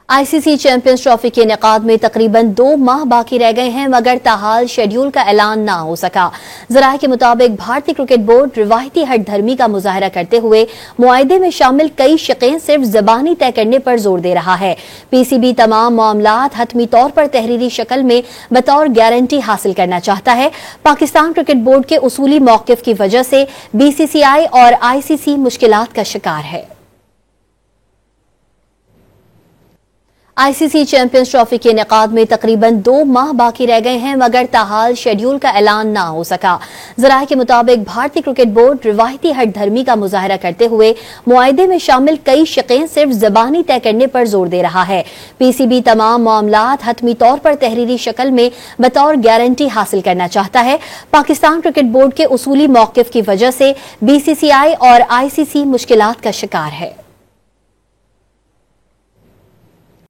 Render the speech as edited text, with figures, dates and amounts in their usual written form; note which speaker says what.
Speaker 1: ICC champions trophy के इनेकाद में तकरीबन 2 माह बाकी रह गए हैं, मगर ताहाल शेड्यूल का ऐलान ना हो सका। जराये के मुताबिक भारतीय क्रिकेट बोर्ड रिवायती हट धर्मी का मुजाहरा करते हुए मुआहदे में शामिल कई शक़ें सिर्फ ज़बानी तय करने पर जोर दे रहा है। पीसीबी तमाम मामलात हतमी तौर पर तहरीरी शक्ल में बतौर गारंटी हासिल करना चाहता है। पाकिस्तान क्रिकेट बोर्ड के उसूली मौक़िफ़ की वजह से बीसीसीआई और आईसीसी मुश्किलात का शिकार है। आईसीसी चैंपियंस ट्रॉफी के इनेकाद में तकरीबन 2 माह बाकी रह गए हैं, मगर ताहाल शेड्यूल का ऐलान ना हो सका। जराये के मुताबिक भारतीय क्रिकेट बोर्ड रिवायती हट धर्मी का मुजाहरा करते हुए मुआहदे में शामिल कई शक़ें सिर्फ ज़बानी तय करने पर जोर दे रहा है। पीसीबी तमाम मामलात हतमी तौर पर तहरीरी शक्ल में बतौर गारंटी हासिल करना चाहता है। पाकिस्तान क्रिकेट बोर्ड के उसूली मौक़िफ़ की वजह से बीसीसीआई और आईसीसी मुश्किलात का शिकार है।